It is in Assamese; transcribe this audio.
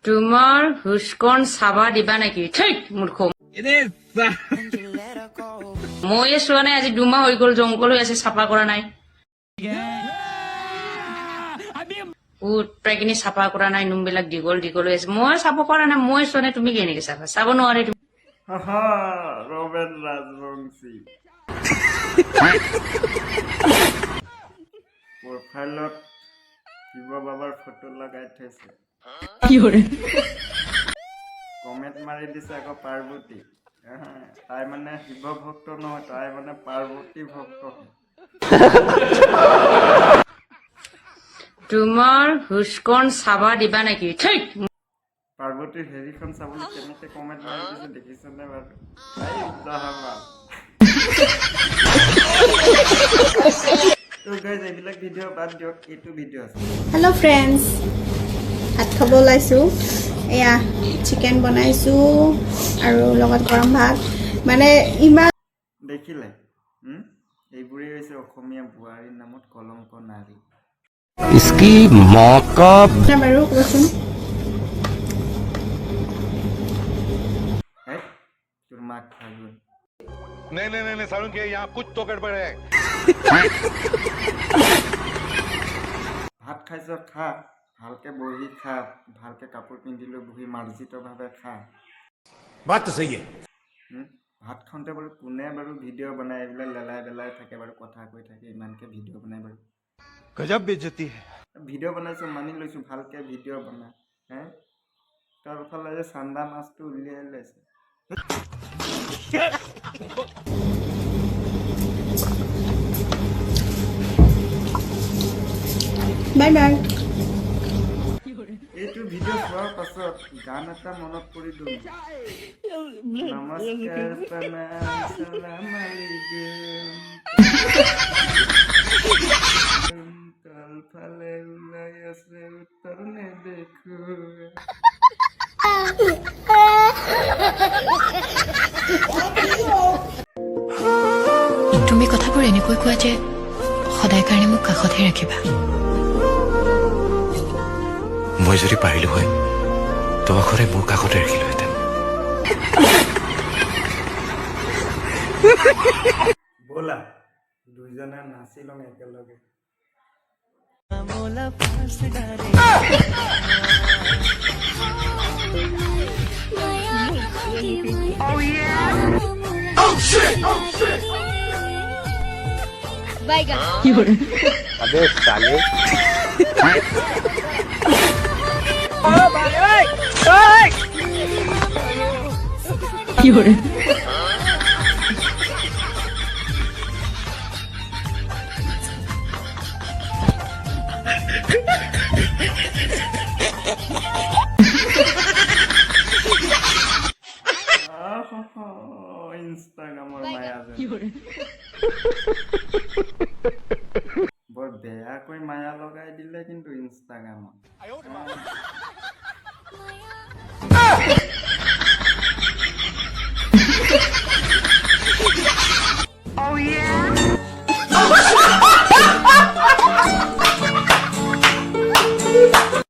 তোমাৰ হুচকন চাবা দিবা নেকি ঠিক মূৰ্খ ময়ে চোৱা নাই আজি 2 মাহ হৈ গ'ল জংঘল হৈ আছে চাফা কৰা নাই প্ৰায় কিনি চাফা কৰা নাই নুমবিলাক দীঘল দীঘল হৈ আছে মই চাব পৰা নাই মই চোৱা নাই তুমি কেনেকে চাব নোৱাৰে তুমি ৰবেন ৰাজবংশী প্ৰফাইলত শিৱ বাবাৰ ফটো লগাই থৈছে কমেণ্ট মাৰি দিছে আকৌ পাৰ্বতী তাই মানে শিৱ ভক্ত নহয় তাই মানে পাৰ্বতী ভক্ত তোমাৰ হুচকন চাবা দিবা নেকি ঠিক পাৰ্বতীৰ হেৰিখন চাবলৈ কেনেকে কমেণ্ট মাৰি দিছে দেখিছেনে বাৰু এইবিলাক ভিডিঅ' বাদ দিয়ক এইটো ভিডিঅ' আছে হেল্ল' ফ্ৰেণ্ডছ ভাত খাব ওলাইছোঁ এয়া চিকেন বনাইছোঁ আৰু লগত গৰম ভাত মানে ইমান দেখিলে এইবোৰেই হৈছে অসমীয়া বোৱাৰীৰ নামত কলংক নাৰী इसकी मौका বাৰু ক'বচোন তোৰ মাক খাগৈ नहीं सारुण के यहाँ कुछ तो गड़बड़ है ভাত খাইছ খা ভালকে বহি খা ভালকে কাপোৰ পিন্ধি লৈ বহি মাৰ্জিতভাৱে খা बात तो सही है ভাত খাওঁতে বাৰু কোনে বাৰু ভিডিঅ' বনাই এইবিলাক লেলাই বেলাই থাকে বাৰু কথা কৈ থাকে ইমানকে ভিডিঅ' বনাই বাৰু गजब बेइज्जती है ভিডিঅ' বনাইছোঁ মানি লৈছোঁ ভালকে ভিডিঅ' বনাই তাৰ ফালে যে চান্দা মাছটো উলিয়াই লৈছে বাই বাই এইটো ভিডিঅ' চোৱাৰ পাছত গান এটা মনত পৰি দিওঁ নমস্কাৰ প্ৰণাম চালাম আলাইকুম তলফালে ওলাই আছে উত্তৰ নেদেখো তুমি কথাবোৰ এনেকৈ কোৱা যে সদায় কাৰণে মোক কাষতহে ৰাখিবা মই যদি পাৰিলো হয় তোমাক সদায় মোৰ কাষতে ৰাখিলোহেঁতেন ব'লা দুইজনে নাচি লওঁ একেলগে अबे साले ইনষ্টাগ্ৰামৰ মায়া বৰ বেয়াকৈ মায়া লগাই দিলে কিন্তু ইনষ্টাগ্ৰামত